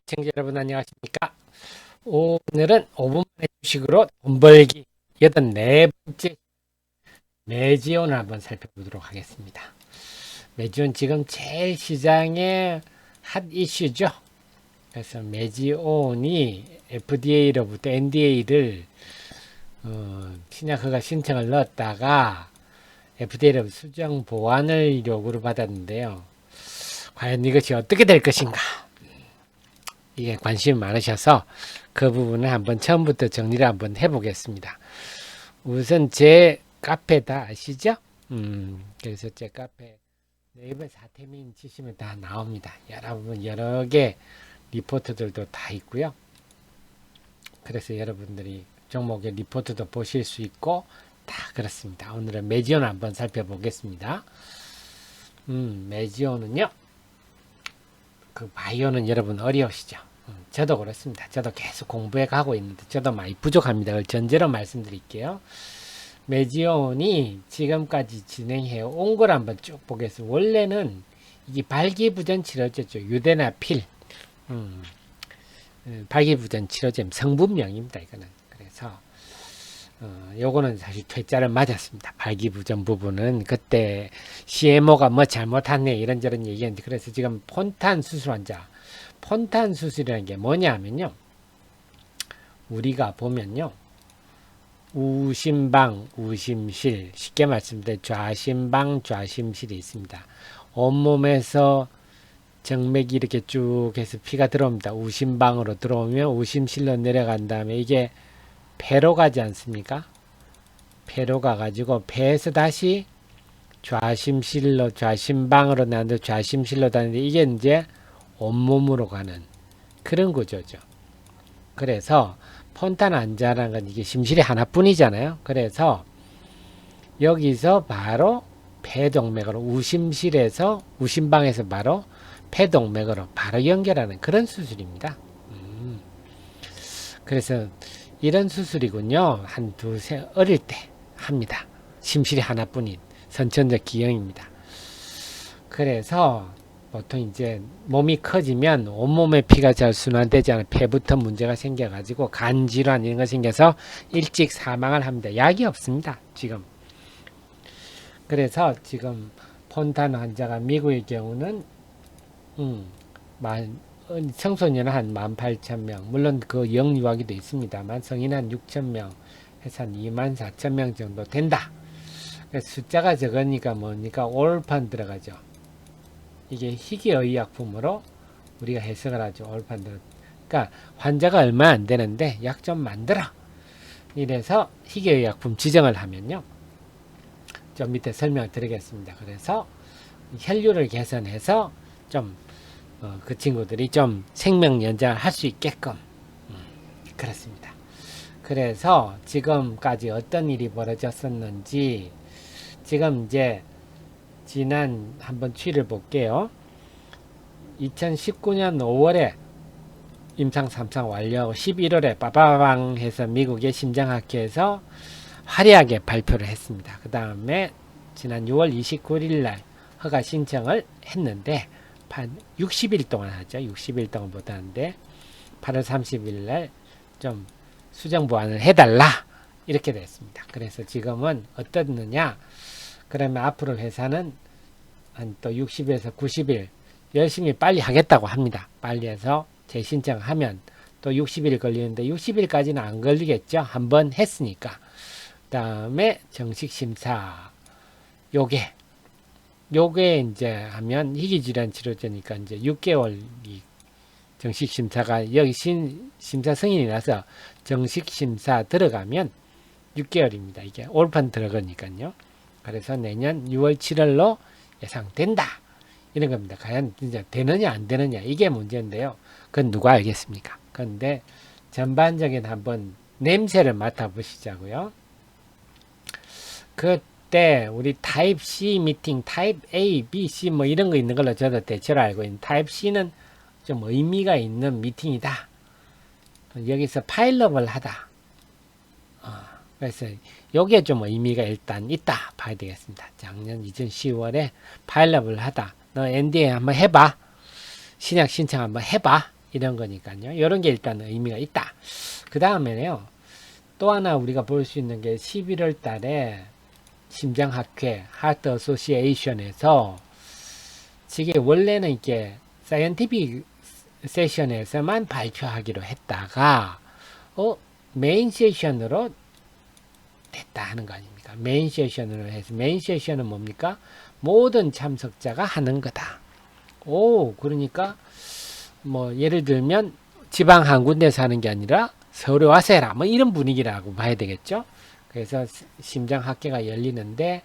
시청자 여러분 안녕하십니까? 오늘은 5분 만에 주식으로 돈 벌기 84번째 매지온을 한번 살펴보도록 하겠습니다. 매지온 지금 제일 시장의 핫 이슈죠. 그래서 매지온이 FDA로부터 NDA를 신약 허가 신청을 넣었다가 FDA로부터 수정 보완을 요구를 받았는데요. 과연 이것이 어떻게 될 것인가? 이게 관심이 많으셔서 그 부분을 한번 처음부터 정리를 한번 해보겠습니다. 우선 제 카페 다 아시죠? 그래서 제 카페 네이버 사태민 치시면 다 나옵니다. 여러분 여러 개 리포트들도 다 있고요. 그래서 여러분들이 종목의 리포트도 보실 수 있고 다 그렇습니다. 오늘은 매지온 한번 살펴보겠습니다. 매지온은요. 그 바이오는 여러분 어려우시죠? 저도 그렇습니다. 저도 계속 공부해 가고 있는데 저도 많이 부족합니다. 그걸 전제로 말씀드릴게요. 매지온이 지금까지 진행해 온 걸 한번 쭉 보겠습니다. 원래는 이게 발기부전 치료제죠. 유데나필. 발기부전 치료제 성분명입니다. 이거는. 그래서 요거는 사실 퇴짜를 맞았습니다. 발기부전 부분은 그때 CMO가 뭐 잘못했네 이런저런 얘기했는데 그래서 지금 폰탄 수술 환자 폰탄 수술이라는 게 뭐냐면요. 우리가 보면요. 우심방, 우심실 쉽게 말씀드려 좌심방, 좌심실이 있습니다. 온몸에서 정맥이 이렇게 쭉 해서 피가 들어옵니다. 우심방으로 들어오면 우심실로 내려간 다음에 이게 폐로 가지 않습니까? 폐로 가가지고 폐에서 다시 좌심실로 좌심방으로 나는데 좌심실로 다니는데 이게 이제 온몸으로 가는 그런 구조죠. 그래서 폰탄 환자라는 건 이게 심실이 하나뿐이잖아요. 그래서 여기서 바로 폐동맥으로 우심실에서 우심방에서 바로 폐동맥으로 바로 연결하는 그런 수술입니다. 그래서 이런 수술이군요. 한 두세 어릴 때 합니다. 심실이 하나뿐인 선천적 기형입니다. 그래서 보통 이제 몸이 커지면 온몸에 피가 잘 순환되지 않아 폐부터 문제가 생겨가지고 간질환 이런 거 생겨서 일찍 사망을 합니다. 약이 없습니다. 지금. 그래서 지금 폰탄 환자가 미국의 경우는 청소년은 한 18,000명 물론 그 영유아기도 있습니다만 성인 한 6,000명 해서 한 24,000명 정도 된다. 숫자가 적으니까 뭐니까 올판 들어가죠. 이게 희귀의약품으로 우리가 해석을 하죠. 올판 들어. 그러니까 환자가 얼마 안 되는데 약 좀 만들어. 이래서 희귀의약품 지정을 하면요. 좀 밑에 설명을 드리겠습니다. 그래서 혈류를 개선해서 좀 그 친구들이 좀 생명 연장을 할 수 있게끔 그렇습니다. 그래서 지금까지 어떤 일이 벌어졌었는지 지금 이제 지난 한번 추이를 볼게요. 2019년 5월에 임상 3상 완료하고 11월에 빠바방 해서 미국의 심장학회에서 화려하게 발표를 했습니다. 그 다음에 지난 6월 29일 날 허가 신청을 했는데 60일 동안 하죠. 60일 동안 못하는데 8월 30일 날 좀 수정 보완을 해달라 이렇게 됐습니다. 그래서 지금은 어떻느냐 그러면 앞으로 회사는 한 또 60에서 90일 열심히 빨리 하겠다고 합니다. 빨리 해서 재신청하면 또 60일 걸리는데 60일까지는 안 걸리겠죠. 한번 했으니까. 그 다음에 정식 심사 요게 이제 하면 희귀질환 치료제니까 이제 6개월 정식 심사가 여기 심사 승인이 나서 정식 심사 들어가면 6개월입니다. 이게 올판 들어가니까요. 그래서 내년 6월 7월로 예상된다. 이런 겁니다. 과연 진짜 되느냐 안 되느냐 이게 문제인데요. 그건 누가 알겠습니까? 그런데 전반적인 한번 냄새를 맡아보시자고요. 그때 우리 타입 C 미팅, 타입 A, B, C 뭐 이런 거 있는 걸로 저도 대체로 알고 있는 타입 C는 좀 의미가 있는 미팅이다. 여기서 파일업을 하다. 그래서 요게 좀 의미가 일단 있다 봐야 되겠습니다. 작년 2010월에 파일업을 하다. 너 NDA 한번 해봐. 신약 신청 한번 해봐. 이런 거니까요. 이런 게 일단 의미가 있다. 그 다음에요. 또 하나 우리가 볼 수 있는 게 11월 달에 심장학회 하트 어소시에이션에서 이게 원래는 이게 사이언티픽 세션에서만 발표하기로 했다가 메인 세션으로 됐다 하는 거 아닙니까? 메인 세션으로 해서 메인 세션은 뭡니까? 모든 참석자가 하는 거다. 그러니까 뭐 예를 들면 지방 한 군데서 하는 게 아니라 서울에 와서 해라. 뭐 이런 분위기라고 봐야 되겠죠. 그래서 심장학회가 열리는데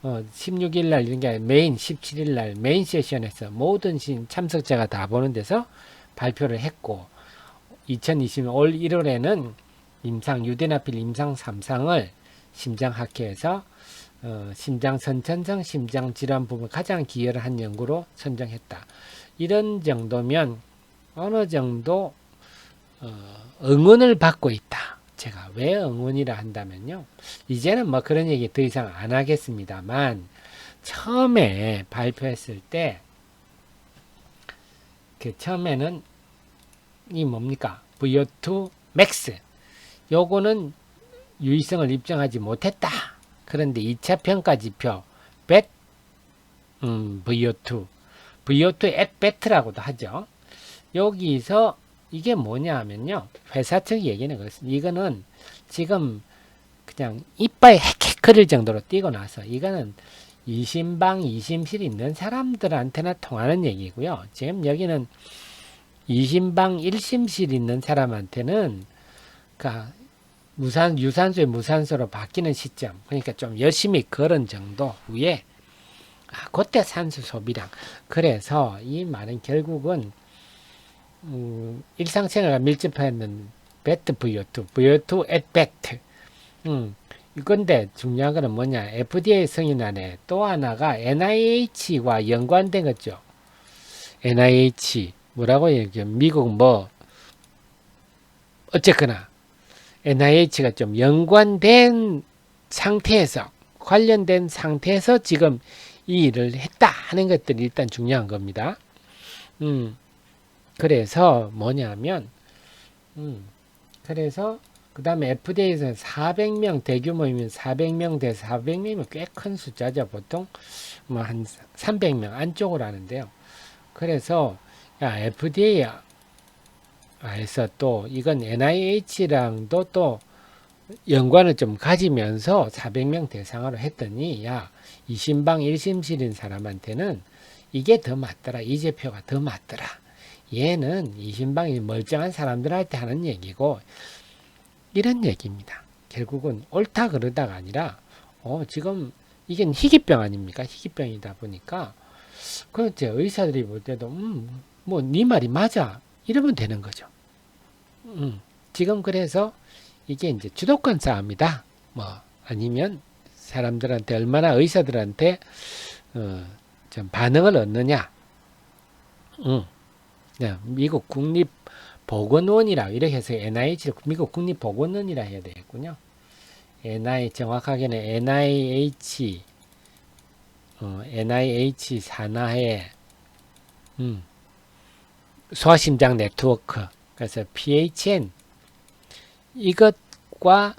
16일 날 이런 게 메인 17일 날 메인 세션에서 모든 참석자가 다 보는 데서 발표를 했고 2020년 올 1월에는 유데나필 임상 3상을 심장학회에서 심장 선천성 심장 질환 부분 가장 기여를 한 연구로 선정했다. 이런 정도면 어느 정도 응원을 받고 있다. 제가 왜 응원이라 한다면요. 이제는 뭐 그런 얘기 더 이상 안 하겠습니다만 처음에 발표했을 때 처음에는 이 뭡니까? VO2 max 요거는 유의성을 입증하지 못했다. 그런데 2차 평가 지표 BET VO2 at BET라고도 하죠. 여기서 이게 뭐냐 하면요. 회사 측 얘기는 그렇습니다. 이거는 지금 그냥 이빨 헥헥거릴 정도로 뛰고 나서 이거는 이심방, 이심실 있는 사람들한테나 통하는 얘기고요. 지금 여기는 이심방, 일심실 있는 사람한테는 그러니까 유산소에 무산소로 바뀌는 시점, 그러니까 좀 열심히 걸은 정도 후에 그때 산소 소비량. 그래서 이 말은 결국은 일상생활과 밀접하는 BET VO2 at BET. 이건데 중요한 거는 뭐냐? FDA 승인안에 또 하나가 NIH와 연관된 거죠. NIH 뭐라고 얘기해요? 미국 뭐 어쨌거나 NIH가 좀 연관된 상태에서 관련된 상태에서 지금 이 일을 했다 하는 것들이 일단 중요한 겁니다. 그래서 뭐냐면 그래서 그 다음에 FDA에서는 400명 대규모이면 400명 대 400명이면 꽤 큰 숫자죠. 보통 뭐 한 300명 안쪽으로 하는데요. 그래서 FDA에서 또 이건 NIH랑도 또 연관을 좀 가지면서 400명 대상으로 했더니 이심방 1심실인 사람한테는 이게 더 맞더라. 이 제표가 더 맞더라. 얘는 이심방이 멀쩡한 사람들한테 하는 얘기고 이런 얘기입니다. 결국은 옳다 그러다가 아니라 지금 이게 희귀병 아닙니까? 희귀병이다 보니까 그렇지 의사들이 볼 때도 뭐 네 말이 맞아 이러면 되는 거죠. 지금 그래서 이게 이제 주도권 싸움이다. 뭐 아니면 사람들한테 얼마나 의사들한테 좀 반응을 얻느냐. 미국 국립보건원이라 이렇게 해서 NIH를 미국 국립보건원이라 해야 되겠군요. 정확하게는 NIH 산하의 소아심장 네트워크 그래서 PHN 이것과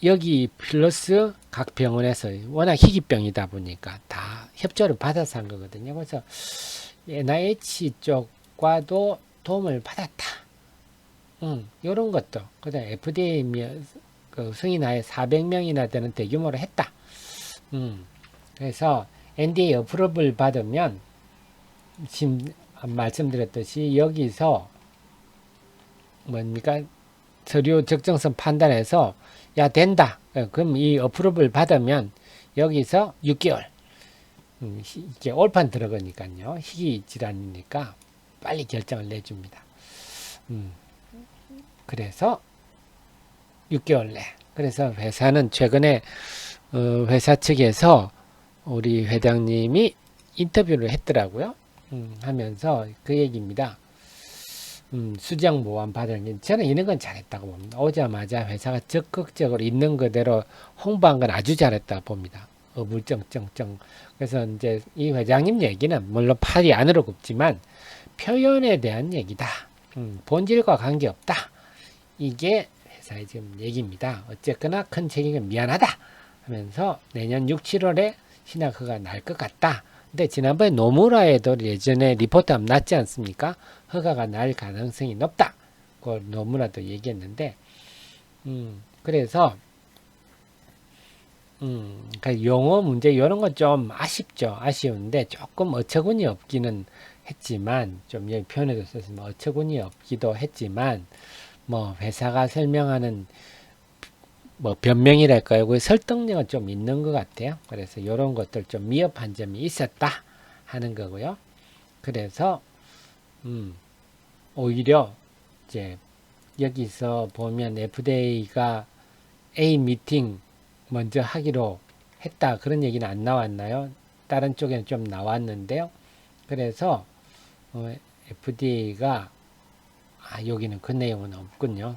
여기 플러스 각 병원에서 워낙 희귀병이다 보니까 다 협조를 받아서 한 거거든요. 그래서 NIH 쪽과도 도움을 받았다. 이런 것도 그다음 FDA 그 승인하에 400명이나 되는 대규모로 했다. 그래서 NDA 어프로브를 받으면 지금 말씀드렸듯이 여기서 뭡니까 서류 적정성 판단해서 된다. 그럼 이 어프로브를 받으면 여기서 6개월 이게 올판 들어가니까요. 희귀 질환이니까 빨리 결정을 내줍니다. 그래서 6개월 내. 그래서 회사는 최근에 회사 측에서 우리 회장님이 인터뷰를 했더라고요. 하면서 그 얘기입니다. 수정 모함 받은 게 저는 이런 건 잘했다고 봅니다. 오자마자 회사가 적극적으로 있는 그대로 홍보한 건 아주 잘했다 봅니다. 어불쩡쩡쩡. 그래서 이제 이 회장님 얘기는 물론 팔이 안으로 굽지만 표현에 대한 얘기다. 본질과 관계없다. 이게 회사의 지금 얘기입니다. 어쨌거나 큰 책임은 미안하다 하면서 내년 6, 7월에 신약허가 날 것 같다. 근데 지난번에 노무라에도 예전에 리포트 한번 났지 않습니까? 허가가 날 가능성이 높다. 그 노무라도 얘기했는데, 그래서 그 용어 문제 이런 건 좀 아쉽죠. 아쉬운데 조금 어처구니 없기는 했지만 좀 여기 표현에도 썼으면 어처구니 없기도 했지만 뭐 회사가 설명하는 뭐 변명이랄까요? 그 설득력은 좀 있는 것 같아요. 그래서 이런 것들 좀 미흡한 점이 있었다 하는 거고요. 그래서 오히려 이제 여기서 보면 FDA가 A 미팅 먼저 하기로 했다 그런 얘기는 안 나왔나요? 다른 쪽에는 좀 나왔는데요. 그래서 FDA가 여기는 그 내용은 없군요.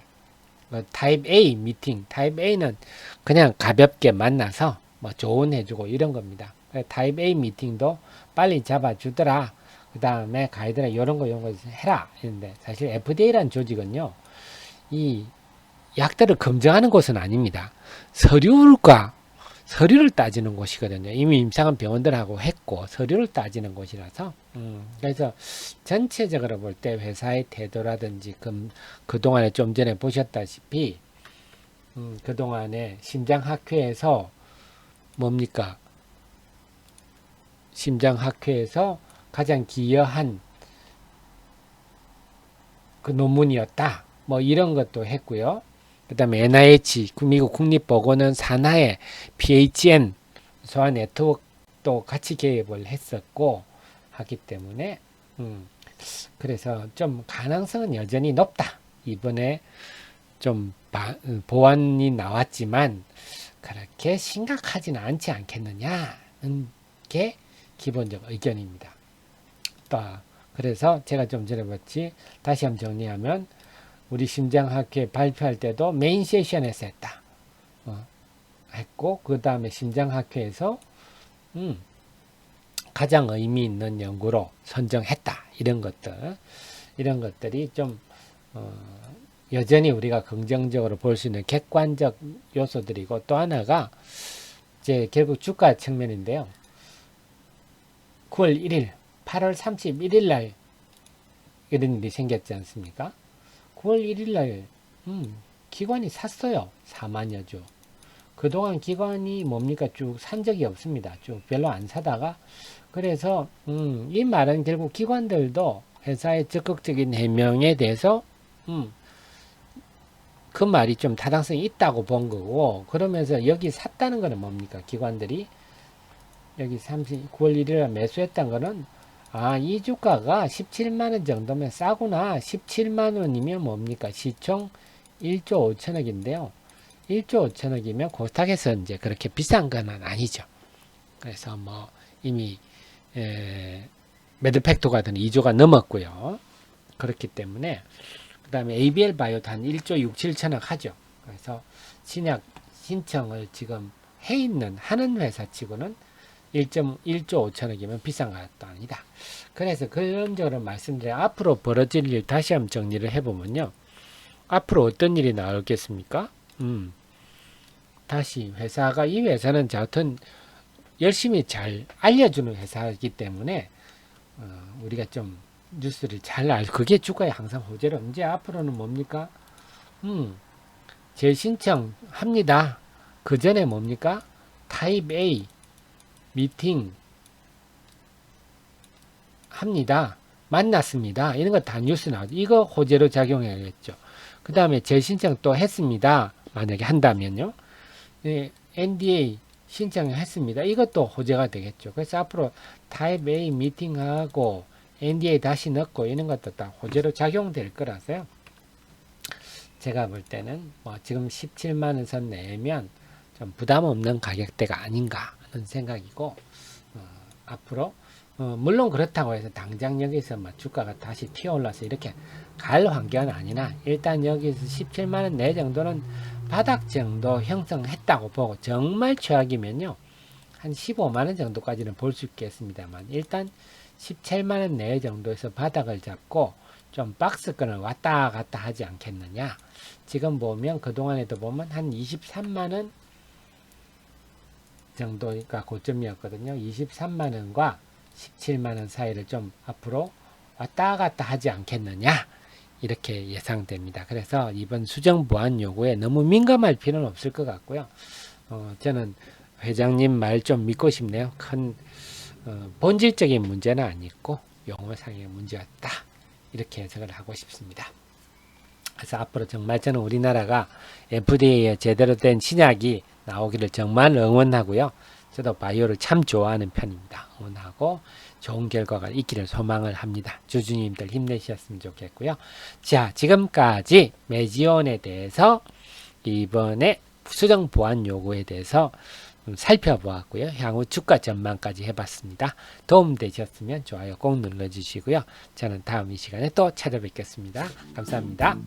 타입 A 미팅, 타입 A는 그냥 가볍게 만나서 뭐 조언해주고 이런 겁니다. 타입 A 미팅도 빨리 잡아주더라. 그 다음에 가이드라 이런 거 해라. 이런데 사실 FDA라는 조직은요, 이 약들을 검증하는 곳은 아닙니다. 서류를 따지는 곳이거든요. 이미 임상은 병원들하고 했고 서류를 따지는 곳이라서 그래서 전체적으로 볼 때 회사의 태도라든지 그동안에 좀 전에 보셨다시피 그동안에 심장학회에서 뭡니까? 심장학회에서 가장 기여한 그 논문이었다. 뭐 이런 것도 했고요. 그 다음에 NIH, 미국 국립보건원 산하의 PHN, 소아 네트워크도 같이 개입을 했었고, 하기 때문에, 그래서 좀 가능성은 여전히 높다. 이번에 좀 보완이 나왔지만, 그렇게 심각하지는 않지 않겠느냐는 게 기본적 의견입니다. 또, 그래서 제가 좀 전에 봤지, 다시 한번 정리하면, 우리 심장학회 발표할 때도 메인 세션에서 했다. 했고, 그 다음에 심장학회에서, 가장 의미 있는 연구로 선정했다. 이런 것들이 좀, 여전히 우리가 긍정적으로 볼 수 있는 객관적 요소들이고, 또 하나가, 이제 결국 주가 측면인데요. 9월 1일, 8월 31일 날 이런 일이 생겼지 않습니까? 9월 1일 날 기관이 샀어요. 4만여 주. 그동안 기관이 뭡니까? 쭉 산 적이 없습니다. 쭉 별로 안 사다가 그래서 이 말은 결국 기관들도 회사의 적극적인 해명에 대해서 그 말이 좀 타당성이 있다고 본 거고 그러면서 여기 샀다는 거는 뭡니까? 기관들이 여기 9월 1일에 매수했다는 거는 이 주가가 17만원 정도면 싸구나. 17만원이면 뭡니까? 시총 1조 5천억인데요. 1조 5천억이면 코스닥에서 이제 그렇게 비싼 건 아니죠. 그래서 뭐 이미 매드팩토가 든 2조가 넘었고요. 그렇기 때문에 그 다음에 ABL 바이오도 한 1조 6, 7천억 하죠. 그래서 신약 신청을 지금 하는 회사 치고는 1.1조 5천억이면 비싼 것도 아니다. 그래서 그런적으로 말씀드려 앞으로 벌어질 일 다시 한번 정리를 해보면요. 앞으로 어떤 일이 나오겠습니까? 다시 이 회사는 하여튼 열심히 잘 알려주는 회사이기 때문에 우리가 좀 뉴스를 잘 알고 그게 주가에 항상 호재로 이제 앞으로는 뭡니까? 재신청 합니다. 그 전에 뭡니까? 타입 A 미팅 합니다. 만났습니다. 이런 거 다 뉴스 나오죠. 이거 호재로 작용해야겠죠. 그 다음에 재신청 또 했습니다. 만약에 한다면요. NDA 신청했습니다. 이것도 호재가 되겠죠. 그래서 앞으로 타입 A 미팅하고 NDA 다시 넣고 이런 것도 다 호재로 작용될 거라서요. 제가 볼 때는 뭐 지금 17만원 선 내면 좀 부담 없는 가격대가 아닌가 하는 생각이고 앞으로 물론 그렇다고 해서 당장 여기서 주가가 다시 튀어올라서 이렇게 갈 환경은 아니나 일단 여기서 17만원 내 정도는 바닥 정도 형성했다고 보고 정말 최악이면요 한 15만원 정도까지는 볼 수 있겠습니다만 일단 17만 원 내외 정도에서 바닥을 잡고 좀 박스권을 왔다 갔다 하지 않겠느냐. 지금 보면 그동안에도 보면 한 23만 원 정도가 고점이었거든요. 23만 원과 17만 원 사이를 좀 앞으로 왔다 갔다 하지 않겠느냐. 이렇게 예상됩니다. 그래서 이번 수정 보완 요구에 너무 민감할 필요는 없을 것 같고요. 저는 회장님 말 좀 믿고 싶네요. 큰 본질적인 문제는 아니고 용어상의 문제였다. 이렇게 해석을 하고 싶습니다. 그래서 앞으로 정말 저는 우리나라가 FDA에 제대로 된 신약이 나오기를 정말 응원하고요. 저도 바이오를 참 좋아하는 편입니다. 응원하고 좋은 결과가 있기를 소망을 합니다. 주주님들 힘내셨으면 좋겠고요. 자, 지금까지 메지온에 대해서 이번에 수정 보완 요구에 대해서 살펴보았고요. 향후 주가 전망까지 해봤습니다. 도움되셨으면 좋아요 꼭 눌러주시고요. 저는 다음 이 시간에 또 찾아뵙겠습니다. 감사합니다.